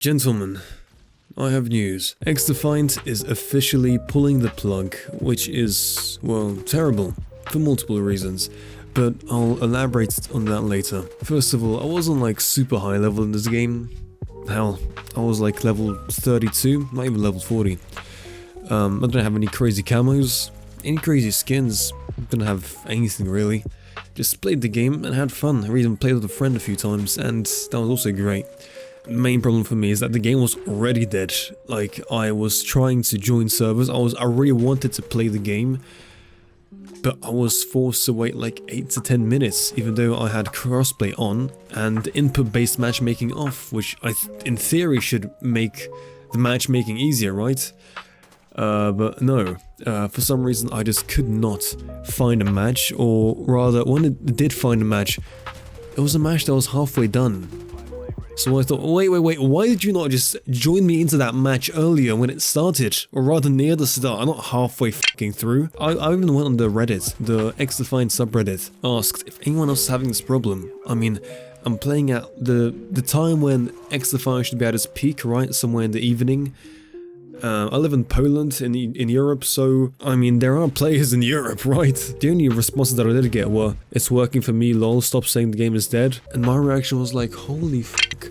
Gentlemen, I have news. XDefiant is officially pulling the plug, which is, well, terrible, for multiple reasons, but I'll elaborate on that later. First of all, I wasn't like super high level in this game. Hell, I was like level 32, not even level 40. I didn't have any crazy camos, any crazy skins, didn't have anything really. Just played the game and had fun. I even played with a friend a few times, and that was also great. The main problem for me is that the game was already dead. Like, I was trying to join servers, I really wanted to play the game, but I was forced to wait like 8 to 10 minutes, even though I had crossplay on and input-based matchmaking off, which in theory should make the matchmaking easier, right? But no, for some reason I just could not find a match, or rather, when it did find a match, it was a match that was halfway done. So I thought, wait, why did you not just join me into that match earlier when it started? Or rather near the start, not halfway fucking through. I even went on the Reddit, the XDefiant subreddit, asked if anyone else is having this problem. I mean, I'm playing at the time when XDefiant should be at its peak, right? Somewhere in the evening. I live in Poland, in Europe, so, I mean, there are players in Europe, right? The only responses that I did get were, "It's working for me, lol, stop saying the game is dead." And my reaction was like, holy fuck,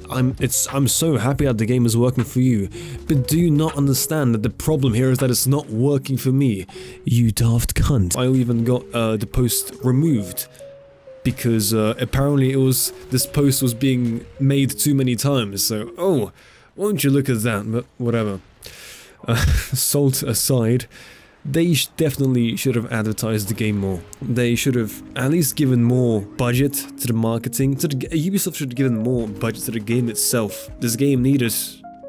I'm so happy that the game is working for you, but do you not understand that the problem here is that it's not working for me, you daft cunt. I even got the post removed, because apparently this post was being made too many times, so, oh, won't you look at that, but whatever. Salt aside, they definitely should have advertised the game more. They should have at least given more budget to the marketing. Ubisoft should have given more budget to the game itself. This game needed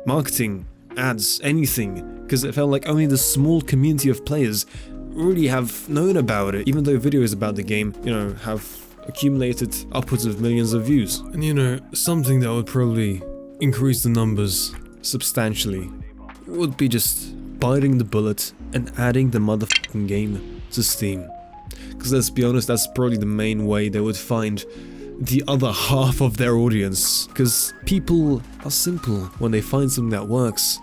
marketing, ads, anything, because it felt like only the small community of players really have known about it, even though videos about the game, you know, have accumulated upwards of millions of views. And you know, something that would probably increase the numbers substantially would be just biting the bullet and adding the motherfucking game to Steam. Because let's be honest, that's probably the main way they would find the other half of their audience. Because people are simple. When they find something that works,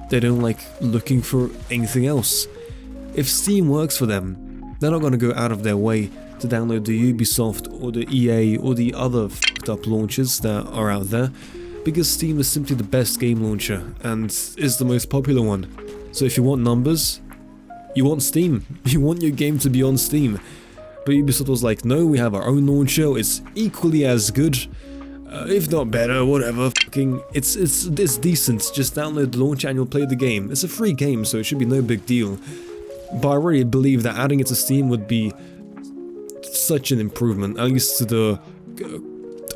they don't like looking for anything else. If Steam works for them, they're not going to go out of their way to download the Ubisoft or the EA or the other fucked up launchers that are out there, because Steam is simply the best game launcher and is the most popular one. So if you want numbers, you want Steam. You want your game to be on Steam. But Ubisoft was like, no, we have our own launcher, it's equally as good, if not better, whatever, fucking, it's decent, just download the launcher and you'll play the game. It's a free game, so it should be no big deal. But I really believe that adding it to Steam would be such an improvement, at least to the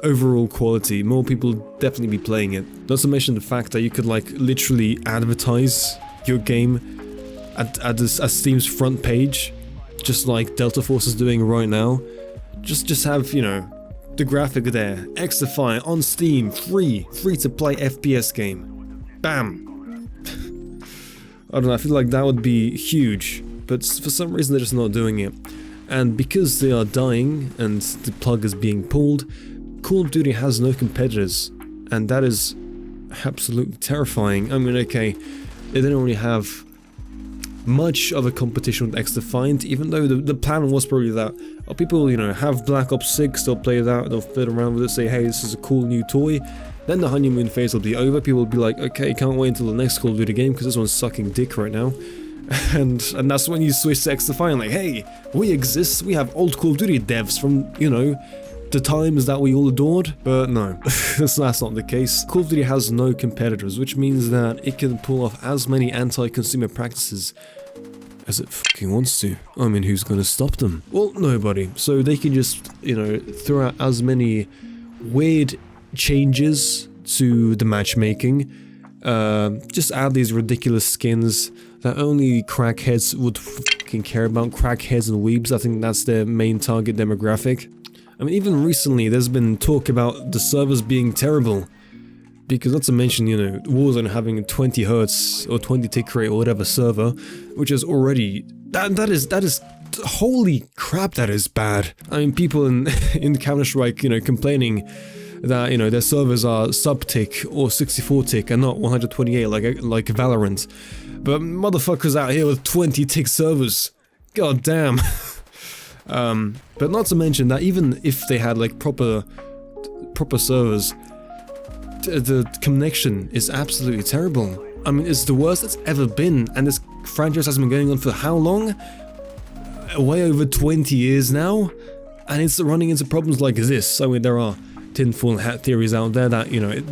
overall quality. More people definitely be playing it. Not to mention the fact that you could like literally advertise your game at Steam's front page, just like Delta Force is doing right now. Just have, you know, the graphic there, XDefiant on Steam, free to play FPS game. Bam. I don't know, I feel like that would be huge, but for some reason they're just not doing it. And because they are dying and the plug is being pulled, Call of Duty has no competitors, and that is absolutely terrifying. I mean, okay, they didn't really have much of a competition with XDefiant, even though the plan was probably that people, you know, have Black Ops 6, they'll play that, they'll fit around with it, say, hey, this is a cool new toy. Then the honeymoon phase will be over, people will be like, okay, can't wait until the next Call of Duty game, because this one's sucking dick right now. And that's when you switch to XDefiant, like, hey, we exist, we have old Call of Duty devs from, you know, the times that we all adored. But no, that's not the case. Call of Duty has no competitors, which means that it can pull off as many anti-consumer practices as it fucking wants to. I mean, who's gonna stop them? Well, nobody. So they can just, you know, throw out as many weird changes to the matchmaking, just add these ridiculous skins that only crackheads would fucking care about. Crackheads and weebs, I think that's their main target demographic. I mean, even recently, there's been talk about the servers being terrible. Because not to mention, you know, Warzone having a 20 Hz or 20 tick rate or whatever server, which is already... That is... Holy crap, that is bad. I mean, people in Counter-Strike, you know, complaining that, you know, their servers are sub-tick or 64-tick and not 128 like Valorant. But motherfuckers out here with 20-tick servers. God damn. But not to mention that even if they had like proper servers, the connection is absolutely terrible. I mean, it's the worst it's ever been, and this franchise has been going on for how long? Way over 20 years now, and it's running into problems like this. I mean, there are tinfoil hat theories out there that, you know,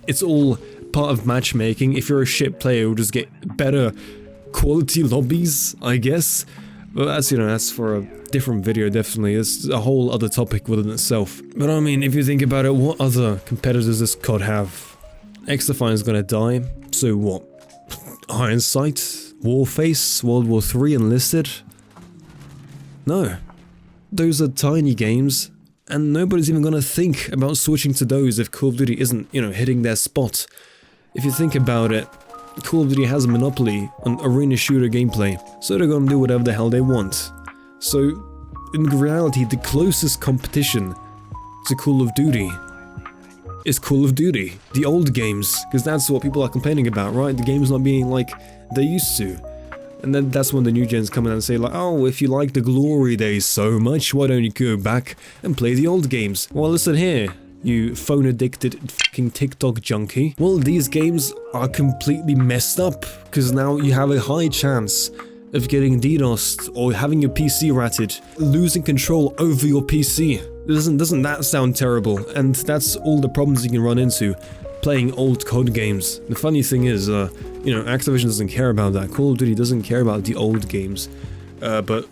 it's all part of matchmaking. If you're a shit player, you'll just get better quality lobbies, I guess. But that's, you know, that's for a different video, definitely. It's a whole other topic within itself. But I mean, if you think about it, what other competitors does COD have? XDefiant is gonna die, so what? Hindsight? Warface? World War III Enlisted? No. Those are tiny games, and nobody's even gonna think about switching to those if Call of Duty isn't, you know, hitting their spot. If you think about it, Call of Duty has a monopoly on arena shooter gameplay, so they're gonna do whatever the hell they want. So, in reality, the closest competition to Call of Duty is Call of Duty, the old games, because that's what people are complaining about, right? The games not being like they used to. And then that's when the new gens come in and say like, oh, if you like the glory days so much, why don't you go back and play the old games? Well, listen here, you phone-addicted fucking TikTok junkie. Well, these games are completely messed up, because now you have a high chance of getting DDoSed or having your PC ratted, losing control over your PC. Doesn't that sound terrible? And that's all the problems you can run into playing old COD games. The funny thing is, you know, Activision doesn't care about that. Call of Duty doesn't care about the old games. But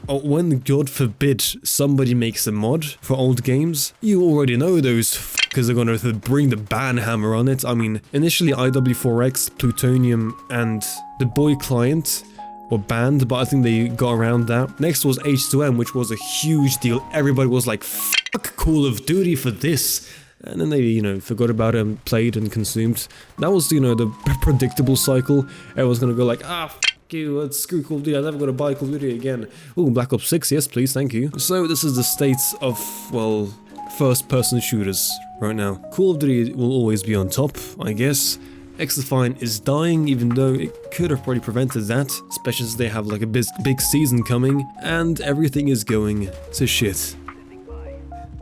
when, God forbid, somebody makes a mod for old games, you already know those fuckers are gonna bring the ban hammer on it. I mean, initially IW4X, Plutonium, and the Boy client were banned, but I think they got around that. Next was H2M, which was a huge deal. Everybody was like, fuck Call of Duty for this. And then they, you know, forgot about it and played and consumed. That was, you know, the predictable cycle. Everyone's gonna go like, ah, fuck you, screw Call of Duty, I'm never gonna buy Call of Duty again. Ooh, Black Ops 6, yes please, thank you. So this is the state of, well, first-person shooters right now. Call of Duty will always be on top, I guess. XDefiant is dying, even though it could have probably prevented that, especially as they have like a big season coming, and everything is going to shit.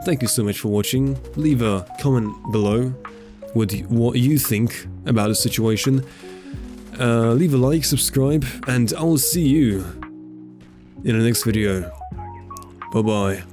Thank you so much for watching. Leave a comment below with what you think about the situation. Leave a like, subscribe, and I will see you in the next video. Bye bye.